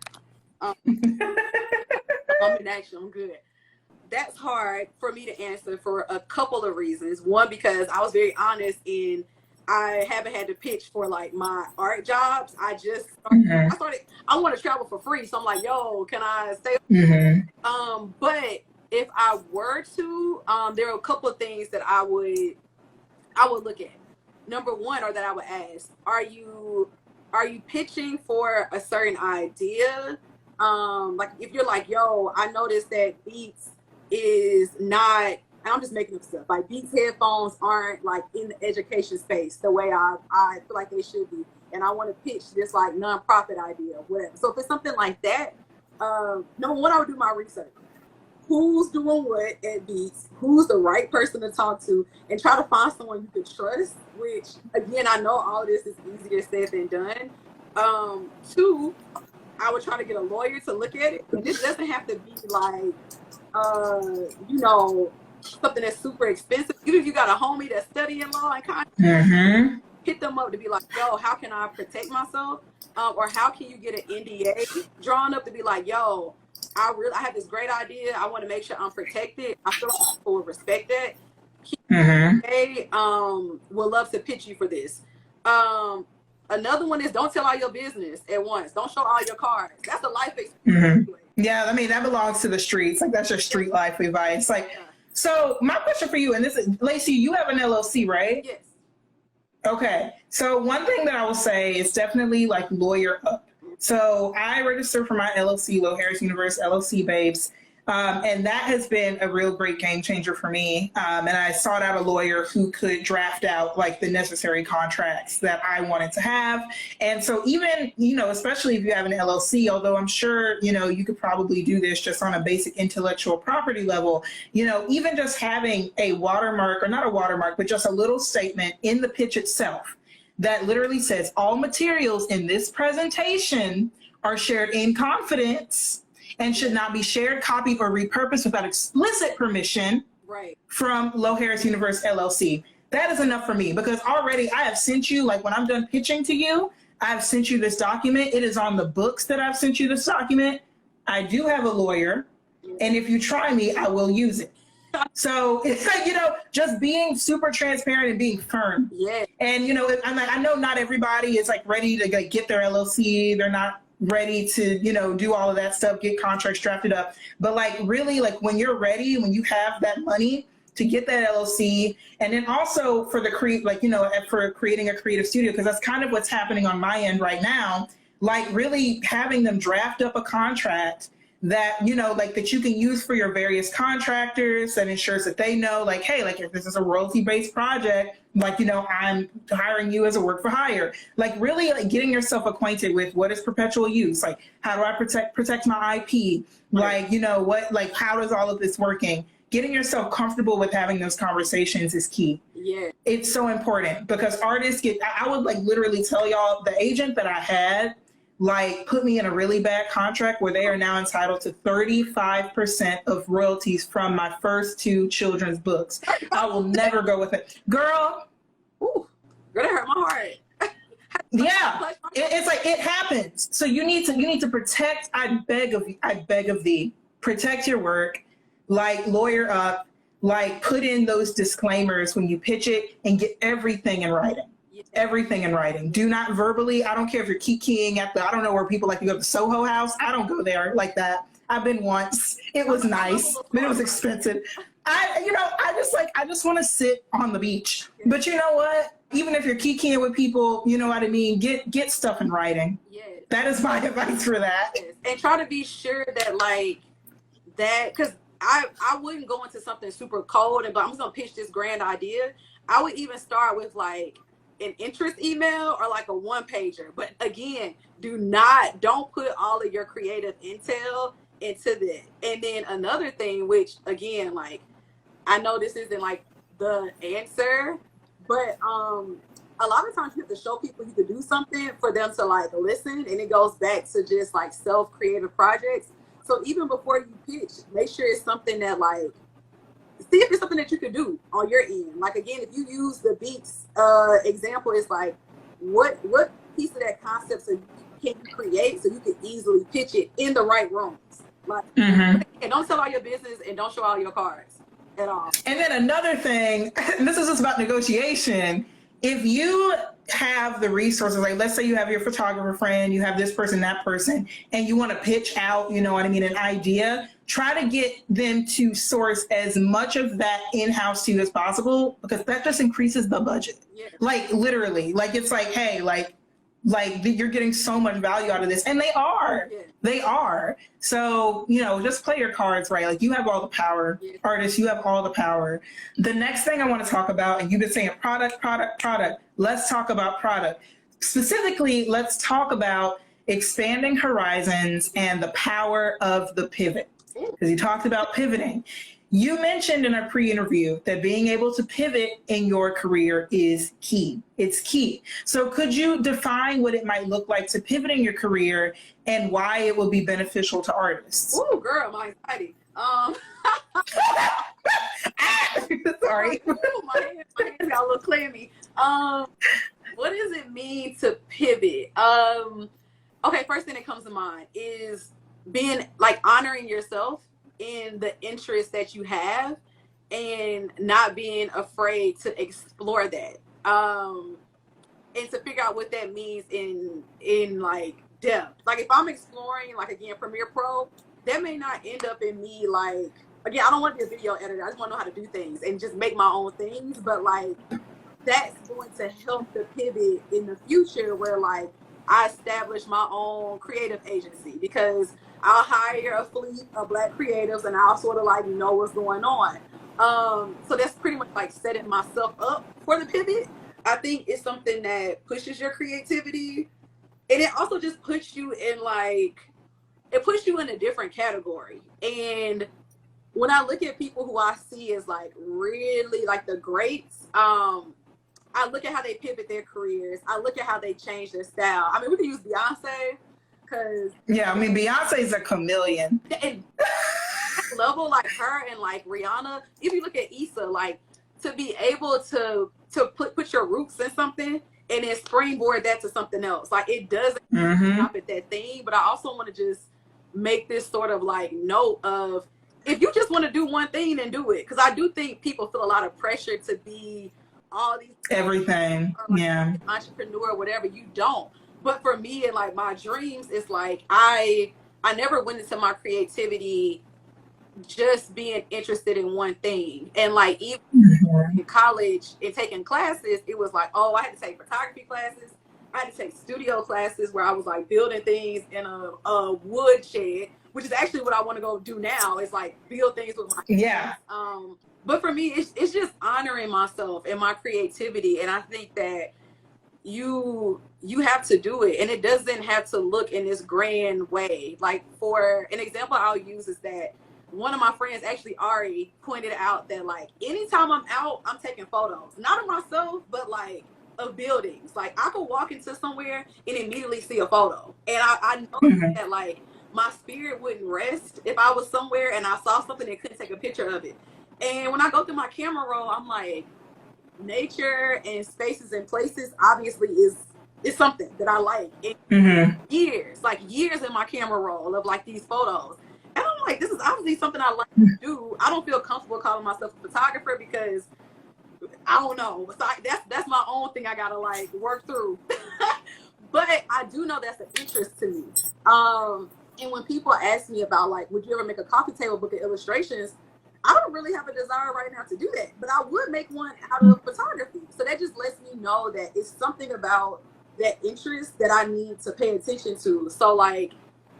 I'm in action, I'm good. That's hard for me to answer for a couple of reasons. One, because I was very honest in I haven't had to pitch for like my art jobs. I just started, I want to travel for free. So I'm like, yo, can I stay? But if I were to, there are a couple of things that I would look at. Number one, or that I would ask, are you pitching for a certain idea? Like if you're like, yo, I noticed that Beats is not, I'm just making up stuff, like Beats headphones aren't like in the education space the way I feel like they should be. And I want to pitch this like nonprofit idea, whatever. So if it's something like that, number one, I would do my research. Who's doing what at Beats, who's the right person to talk to, and try to find someone you can trust, which again, I know all this is easier said than done. Two, I would try to get a lawyer to look at it. And this doesn't have to be like, you know, something that's super expensive. Even if you got a homie that's studying law and contract, hit them up to be like, yo, how can I protect myself? Or how can you get an NDA drawn up to be like, yo, I have this great idea. I want to make sure I'm protected. I feel like people would respect that. They would love to pitch you for this. Another one is don't tell all your business at once. Don't show all your cards. That's a life experience. Yeah, I mean, that belongs to the streets. Like, that's your street life advice. Like, Yeah. so my question for you, and this is, Laci, you have an LLC, right? Yes. Okay. So one thing that I will say is definitely like lawyer up. So I registered for my LLC, Low Harris Universe LLC babes. And that has been a real great game changer for me. And I sought out a lawyer who could draft out like the necessary contracts that I wanted to have. And so even, you know, especially if you have an LLC, although I'm sure, you know, you could probably do this just on a basic intellectual property level, you know, even just having a watermark, or not a watermark, but just a little statement in the pitch itself that literally says all materials in this presentation are shared in confidence and should not be shared, copied, or repurposed without explicit permission from Low Harris Universe LLC. That is enough for me, because already I have sent you, like when I'm done pitching to you, I've sent you this document. It is on the books that I've sent you this document. I do have a lawyer, and if you try me, I will use it. So it's like, you know, just being super transparent and being firm. Yeah. And, you know, I'm like, I know not everybody is like ready to like, get their LLC. They're not ready to, you know, do all of that stuff, get contracts drafted up. But like really, like when you're ready, when you have that money to get that LLC, and then also for the for creating a creative studio, because that's kind of what's happening on my end right now, like really having them draft up a contract that, you know, like that you can use for your various contractors, that ensures that they know, like, hey, like if this is a royalty-based project, like, you know, I'm hiring you as a work for hire. Like really like getting yourself acquainted with what is perpetual use, like how do I protect my IP, like, you know, what, like how does all of this working? Getting yourself comfortable with having those conversations is key. Yeah. It's so important, because artists get, I would like literally tell y'all, the agent that I had like put me in a really bad contract where they are now entitled to 35% of royalties from my first 2 children's books. I will never go with it. Girl. Ooh, girl, that hurt my heart. Yeah, it's like, it happens. So you need to protect, I beg of thee, protect your work, like lawyer up, like put in those disclaimers when you pitch it, and get everything in writing. Everything in writing. Do not verbally. I don't care if you're kikiing at the, I don't know where people like to go to the Soho House. I don't go there like that. I've been once. It was nice, but it was expensive. I just want to sit on the beach. But you know what? Even if you're kikiing with people, you know what I mean? Get stuff in writing. Yes. That is my advice for that. Yes. And try to be sure that like that, because I wouldn't go into something super cold but I'm just gonna pitch this grand idea. I would even start with like an interest email or like a 1-pager. But again, don't put all of your creative intel into that. And then another thing, which again, like I know this isn't like the answer, but a lot of times you have to show people you could do something for them to like listen, and it goes back to just like self-creative projects. So even before you pitch, make sure it's something that like, see if it's something that you could do on your end. Like again, if you use the beats example, it's like what piece of that concept can you create so you can easily pitch it in the right rooms. Like, and don't tell all your business and don't show all your cards at all. And then another thing, and this is just about negotiation. If you have the resources, like let's say you have your photographer friend, you have this person, that person, and you want to pitch out, you know what I mean, an idea, try to get them to source as much of that in-house to you as possible, because that just increases the budget. Yeah. Like literally, like it's like, hey, like you're getting so much value out of this, and they are. Yeah. They are. So, you know, just play your cards right. Like you have all the power. Yeah. Artists, you have all the power. The next thing I want to talk about, and you've been saying product. Let's talk about product. Specifically, let's talk about expanding horizons and the power of the pivot. Because you talked about pivoting. You mentioned in our pre-interview that being able to pivot in your career is key. It's key. So could you define what it might look like to pivot in your career and why it will be beneficial to artists? Ooh, girl, my anxiety. Sorry. My hands got a little clammy. What does it mean to pivot? Okay, first thing that comes to mind is being like honoring yourself in the interest that you have and not being afraid to explore that, and to figure out what that means in like depth. Like if I'm exploring, like again, Premiere Pro, that may not end up in me like, again, I don't want to be a video editor. I just want to know how to do things and just make my own things. But like, that's going to help the pivot in the future where like I establish my own creative agency, because I'll hire a fleet of Black creatives and I'll sort of like know what's going on. So that's pretty much like setting myself up for the pivot. I think it's something that pushes your creativity, and it also just puts you in like, it puts you in a different category. And when I look at people who I see as like really like the greats, I look at how they pivot their careers. I look at how they change their style. I mean, we can use Beyonce, because yeah, I mean, Beyonce's a chameleon. And level like her and like Rihanna, if you look at Issa, like to be able to put your roots in something and then springboard that to something else, like it doesn't stop at that thing. But I also want to just make this sort of like note of, if you just want to do one thing, then do it, because I do think people feel a lot of pressure to be all these everything, like yeah, entrepreneur, whatever. You don't. But for me and like my dreams, it's like I never went into my creativity just being interested in one thing. And like even in college and taking classes, it was like, oh, I had to take photography classes, I had to take studio classes where I was like building things in a wood shed, which is actually what I want to go do now, is like build things with my yeah. But for me, it's just honoring myself and my creativity. And I think that you have to do it, and it doesn't have to look in this grand way. Like, for an example I'll use is that one of my friends, actually Ari, pointed out that like anytime I'm out, I'm taking photos, not of myself, but like of buildings. Like I could walk into somewhere and immediately see a photo, and I know that like my spirit wouldn't rest if I was somewhere and I saw something and couldn't take a picture of it. And when I go through my camera roll, I'm like, nature and spaces and places obviously is something that I like. Years in my camera roll of like these photos, and I'm like, this is obviously something I like to do. I don't feel comfortable calling myself a photographer because I don't know. So that's my own thing I gotta like work through. But I do know that's an interest to me. And when people ask me about like, would you ever make a coffee table book of illustrations, I don't really have a desire right now to do that, but I would make one out of photography. So that just lets me know that it's something about that interest that I need to pay attention to. So like,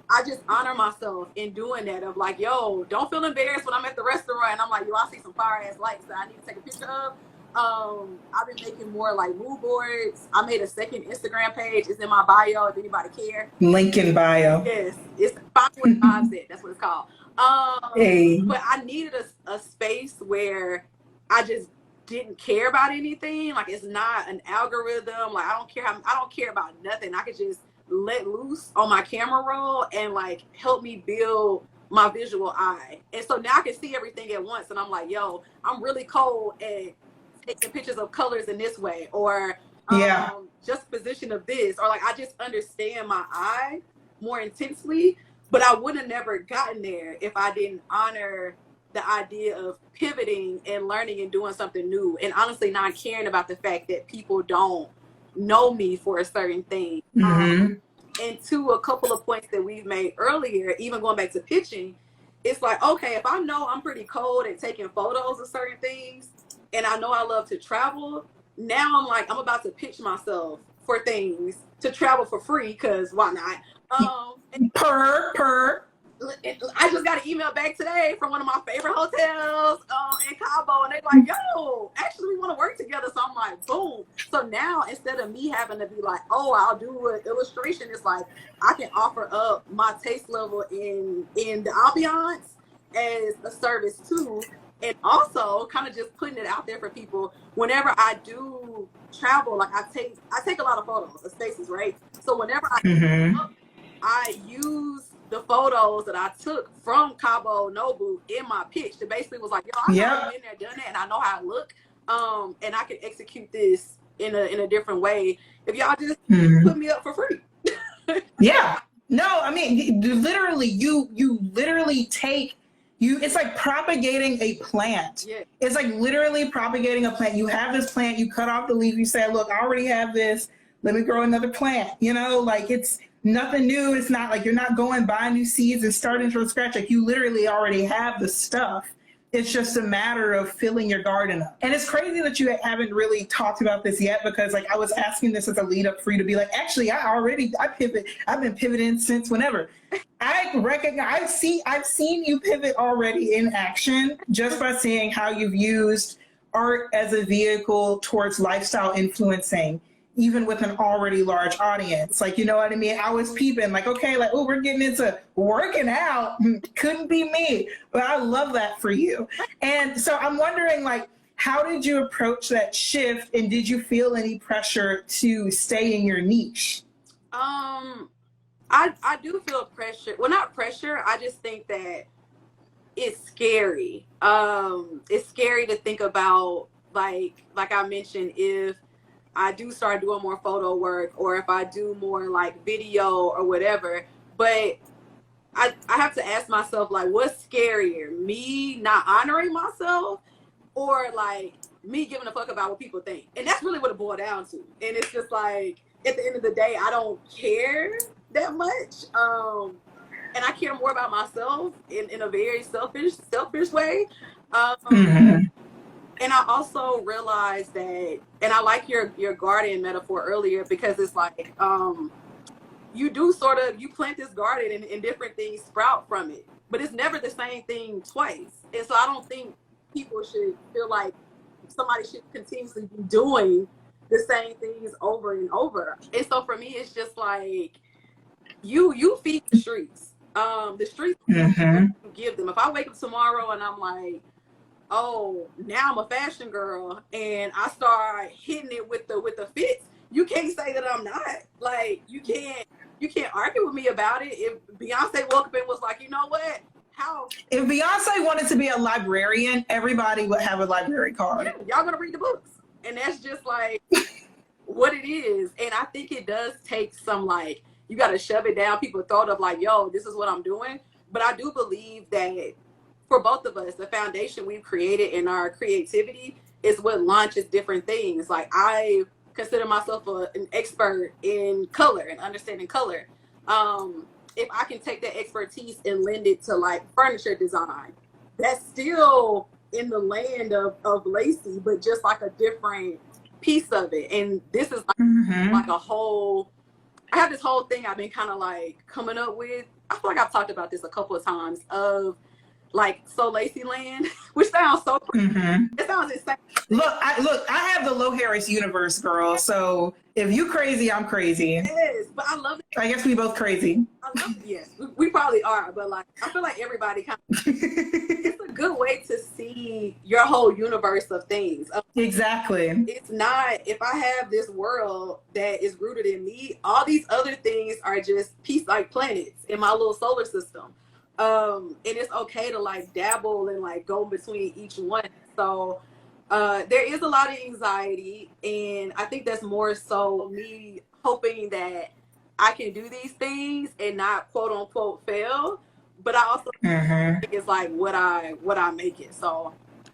I just honor myself in doing that, of like, yo, don't feel embarrassed when I'm at the restaurant and I'm like, yo, I see some fire ass lights that I need to take a picture of. I've been making more like mood boards. I made a second Instagram page. It's in my bio if anybody care. Link in bio. Yes, it's 5.5 that's what it's called. But I needed a space where I just didn't care about anything. Like, it's not an algorithm. Like, I don't care about nothing. I could just let loose on my camera roll and like help me build my visual eye. And so now I can see everything at once, and I'm like, yo, I'm really cold at taking pictures of colors in this way, or just position of this, or like I just understand my eye more intensely. But I would have never gotten there if I didn't honor the idea of pivoting and learning and doing something new, and honestly not caring about the fact that people don't know me for a certain thing. And to a couple of points that we've made earlier, even going back to pitching, it's like, okay, if I know I'm pretty cold at taking photos of certain things, and I know I love to travel, now I'm like, I'm about to pitch myself for things to travel for free, because why not? I just got an email back today from one of my favorite hotels in Cabo, and they're like, yo, actually we want to work together. So I'm like, boom. So now instead of me having to be like, oh, I'll do an illustration, it's like I can offer up my taste level in the ambiance as a service too. And also kind of just putting it out there for people. Whenever I do travel, like I take a lot of photos of spaces, right? So whenever I use the photos that I took from Cabo Nobu in my pitch to basically was like, yo, I've been there, done that, and I know how I look, and I can execute this in a different way if y'all just put me up for free. Yeah. No, I mean, literally, you literally take, it's like propagating a plant. Yeah. It's like literally propagating a plant. You have this plant, you cut off the leaf, you say, look, I already have this, let me grow another plant. You know, like it's nothing new. It's not like you're not going buying new seeds and starting from scratch. Like you literally already have the stuff. It's just a matter of filling your garden up. And it's crazy that you haven't really talked about this yet, because like I was asking this as a lead up for you to be like, actually, I pivot. I've been pivoting since whenever. I recognize, I've seen you pivot already in action just by seeing how you've used art as a vehicle towards lifestyle influencing, even with an already large audience. Like, you know what I mean? I was peeping like, okay, like, oh, we're getting into working out. Couldn't be me, but I love that for you. And so I'm wondering, like, how did you approach that shift, and did you feel any pressure to stay in your niche? I do feel pressure. Well, not pressure. I just think that it's scary. It's scary to think about, like I mentioned, if I do start doing more photo work, or if I do more like video or whatever. But I have to ask myself, like, what's scarier, me not honoring myself, or like me giving a fuck about what people think? And that's really what it boiled down to. And it's just like, at the end of the day, I don't care that much. And I care more about myself in a very selfish way. And I also realized that, and I like your garden metaphor earlier, because it's like, you plant this garden and different things sprout from it, but it's never the same thing twice. And so I don't think people should feel like somebody should continuously be doing the same things over and over. And so for me, it's just like, you feed the streets. The streets, you give them. If I wake up tomorrow and I'm like, oh, now I'm a fashion girl, and I start hitting it with the fits, you can't say that I'm not. Like, you can't argue with me about it. If Beyonce woke up and was like, you know what? If Beyonce wanted to be a librarian, everybody would have a library card. Yeah, y'all gonna read the books. And that's just like what it is. And I think it does take some, like, you gotta shove it down people's throat of like, yo, this is what I'm doing. But I do believe that for both of us, the foundation we've created in our creativity is what launches different things. Like, I consider myself an expert in color and understanding color. If I can take that expertise and lend it to like furniture design, that's still in the land of Laci, but just like a different piece of it. And this is like a whole, I have this whole thing I've been kind of like coming up with. I feel like I've talked about this a couple of times, of like, so Laci land, which sounds so crazy. It sounds insane. Look, I have the Low Harris universe, girl. So if you crazy, I'm crazy. Yes, but I love it. I guess we both crazy. I love it. Yes, we probably are, but like, I feel like everybody kind of, it's a good way to see your whole universe of things. Exactly. It's not, if I have this world that is rooted in me, all these other things are just like planets in my little solar system. And it's okay to like dabble and like go between each one. So there is a lot of anxiety, and I think that's more so me hoping that I can do these things and not quote unquote fail. But I also think it's like what I make it. So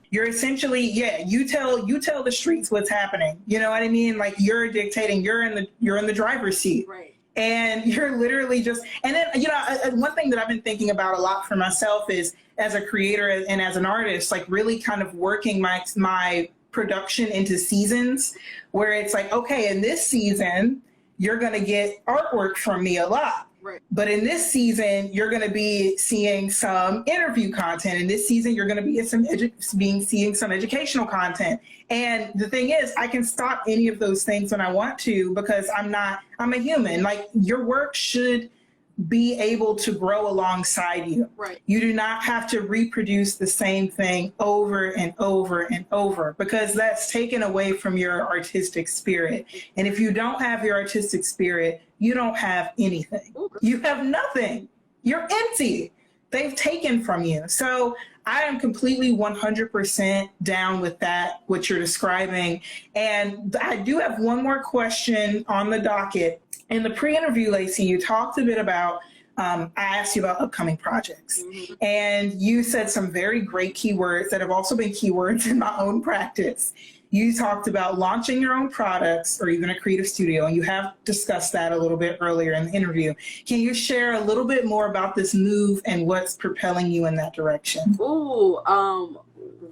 you're essentially, you tell the streets what's happening. You know what I mean? Like, you're dictating, you're in the driver's seat. Right. And you're literally just, and then, you know, one thing that I've been thinking about a lot for myself is, as a creator and as an artist, like really kind of working my production into seasons, where it's like, okay, in this season, you're going to get artwork from me a lot. Right. But in this season, you're going to be seeing some interview content. In this season, you're going to be seeing some educational content. And the thing is, I can stop any of those things when I want to, because I'm a human. Like, your work should be able to grow alongside you. Right. You do not have to reproduce the same thing over and over and over, because that's taken away from your artistic spirit. And if you don't have your artistic spirit, you don't have anything. You have nothing. You're empty. They've taken from you. So I am completely 100% down with that, what you're describing. And I do have one more question on the docket. In the pre-interview, Laci, you talked a bit about I asked you about upcoming projects. Mm-hmm. And you said some very great keywords that have also been keywords in my own practice. You talked about launching your own products or even a creative studio, and you have discussed that a little bit earlier in the interview. Can you share a little bit more about this move and what's propelling you in that direction? Ooh,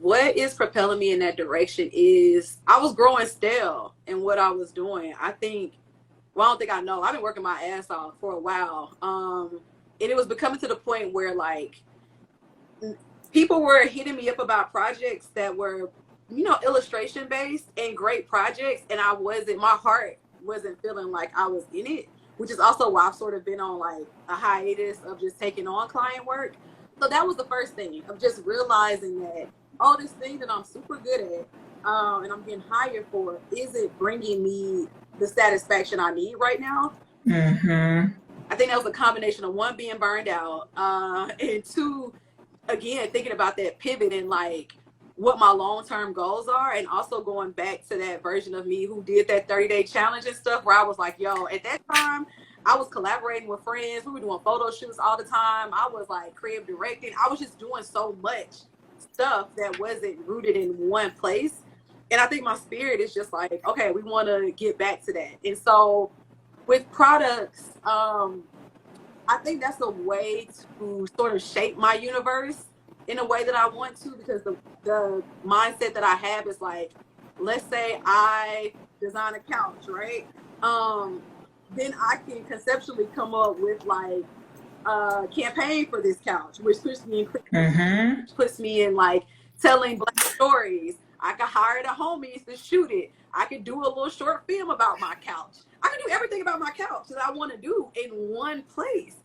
what is propelling me in that direction is I was growing stale in what I was doing. I don't think I know. I've been working my ass off for a while. And it was becoming to the point where like people were hitting me up about projects that were, illustration based and great projects. And my heart wasn't feeling like I was in it, which is also why I've sort of been on like a hiatus of just taking on client work. So that was the first thing of just realizing that, this thing that I'm super good at, and I'm getting hired for isn't bringing me the satisfaction I need right now. Mm-hmm. I think that was a combination of one, being burned out, and two, again, thinking about that pivot and like what my long-term goals are, and also going back to that version of me who did that 30-day challenge and stuff where I was like, yo, at that time, I was collaborating with friends. We were doing photo shoots all the time. I was like creative directing. I was just doing so much stuff that wasn't rooted in one place. And I think my spirit is just like, okay, we want to get back to that. And so with products, I think that's a way to sort of shape my universe in a way that I want to, because the mindset that I have is like, let's say I design a couch, right? Then I can conceptually come up with like a campaign for this couch, which puts me in like telling Black stories. I could hire the homies to shoot it. I could do a little short film about my couch. I can do everything about my couch that I want to do in one place.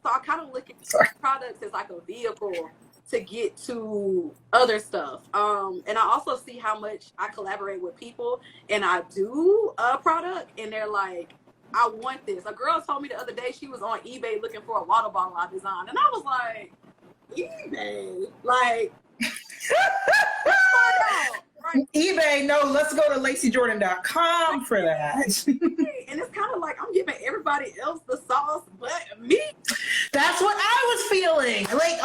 So I kind of look at products as like a vehicle to get to other stuff. And I also see how much I collaborate with people and I do a product and they're like, I want this. A girl told me the other day she was on eBay looking for a water bottle I designed. And I was like, eBay? Like, right? eBay, no, let's go to LaciJordan.com for that. And it's kind of like I'm giving everybody else the sauce but me. That's what I was feeling. Like,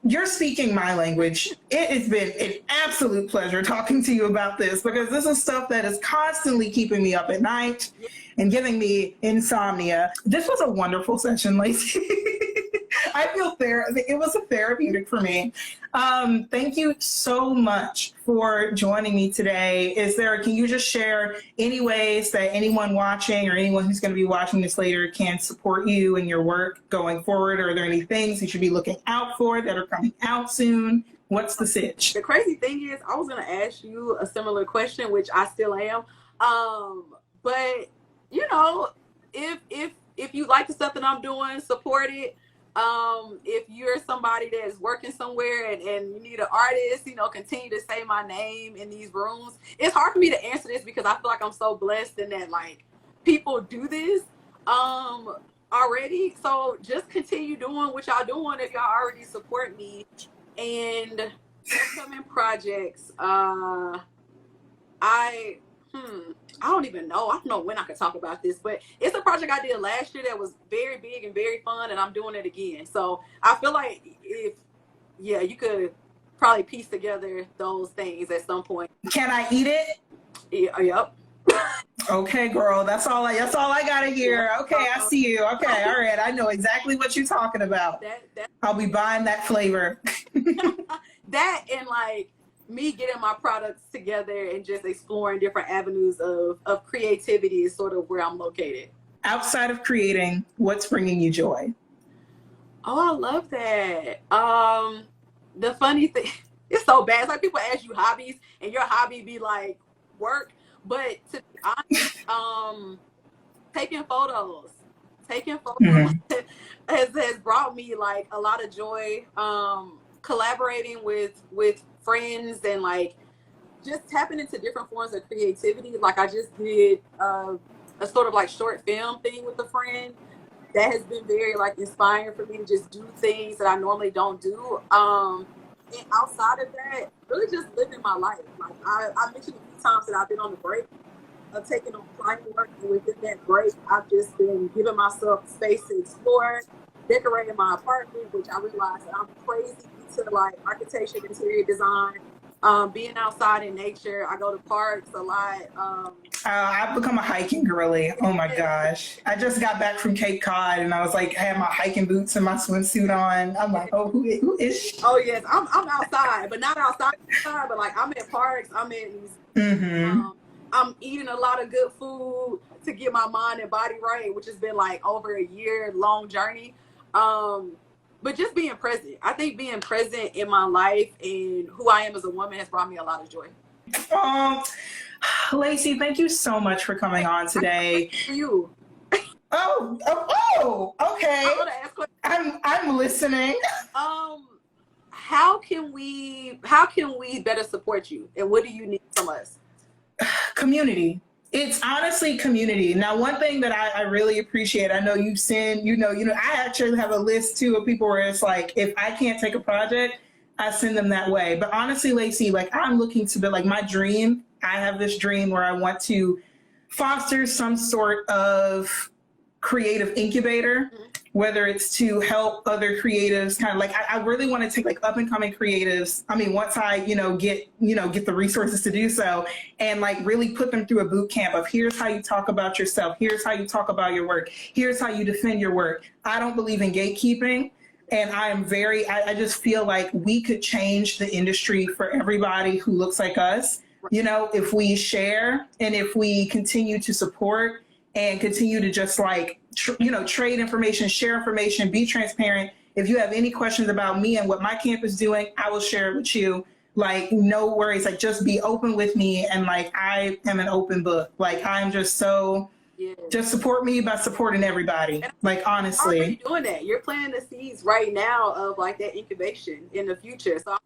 you're speaking my language. It has been an absolute pleasure talking to you about this, because this is stuff that is constantly keeping me up at night and giving me insomnia. This was a wonderful session, Laci. I feel it was a therapeutic for me. Thank you so much for joining me today. Can you just share any ways that anyone watching or anyone who's going to be watching this later can support you and your work going forward? Are there any things you should be looking out for that are coming out soon? What's the sitch? The crazy thing is, I was going to ask you a similar question, which I still am. But if you like the stuff that I'm doing, support it. If you're somebody that's working somewhere and you need an artist, continue to say my name in these rooms. It's hard for me to answer this because I feel like I'm so blessed in that like people do this already. So just continue doing what y'all doing if y'all already support me. And upcoming projects, I don't even know. I don't know when I could talk about this, but it's a project I did last year that was very big and very fun, and I'm doing it again. So I feel like you could probably piece together those things at some point. Can I eat it? Yep. Okay, girl. That's all I gotta hear. Okay, I see you. Okay, all right. I know exactly what you're talking about. I'll be buying that flavor. That and like me getting my products together and just exploring different avenues of creativity is sort of where I'm located. Outside of creating, what's bringing you joy? Oh, I love that. The funny thing, it's so bad. It's like people ask you hobbies and your hobby be like work. But to be honest, taking photos has brought me like a lot of joy. Collaborating with friends and like just tapping into different forms of creativity. Like I just did a sort of like short film thing with a friend that has been very like inspiring for me to just do things that I normally don't do. And outside of that, really just living my life. Like I mentioned a few times that I've been on the break. of taking on client work, and within that break, I've just been giving myself space to explore, decorating my apartment, which I realized that I'm crazy into like architecture, interior design, being outside in nature. I go to parks a lot. I've become a hiking girly. Oh my gosh. I just got back from Cape Cod and I was like, I had my hiking boots and my swimsuit on. I'm like, oh, who is she? Oh yes, I'm outside, but not outside, but like I'm in parks, I'm eating a lot of good food to get my mind and body right, which has been like over a year long journey. But just being present. I think being present in my life and who I am as a woman has brought me a lot of joy. Laci, thank you so much for coming on today. For you. Okay. I'm listening. How can we better support you, and what do you need from us? Community. It's honestly community. Now, one thing that I really appreciate, I know you've seen, I actually have a list too of people where it's like, if I can't take a project, I send them that way. But honestly, Laci, like I'm looking to build like my dream. I have this dream where I want to foster some sort of creative incubator, whether it's to help other creatives kind of like, I really want to take like up and coming creatives. I mean, once I, get the resources to do so and like really put them through a boot camp of here's how you talk about yourself. Here's how you talk about your work. Here's how you defend your work. I don't believe in gatekeeping. And I just feel like we could change the industry for everybody who looks like us, if we share and if we continue to support and continue to just like, trade information, share information, be transparent. If you have any questions about me and what my camp is doing, I will share it with you. Like, no worries, like just be open with me. And like, I am an open book. Like, I'm just so, just support me by supporting everybody. Like, honestly. How are you doing that? You're planting the seeds right now of like that incubation in the future. So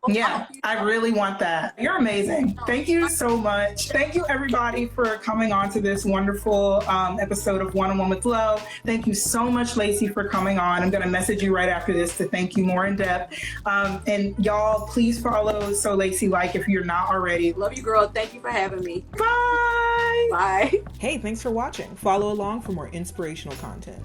I really want that. You're amazing. Thank you so much. Thank you everybody for coming on to this wonderful episode of One-on-One with Love. Thank you so much, Laci, for coming on. I'm going to message you right after this to thank you more in depth. And y'all, please follow So Laci Like if you're not already. Love you, girl. Thank you for having me. Bye. Bye. Hey, thanks for watching. Follow along for more inspirational content.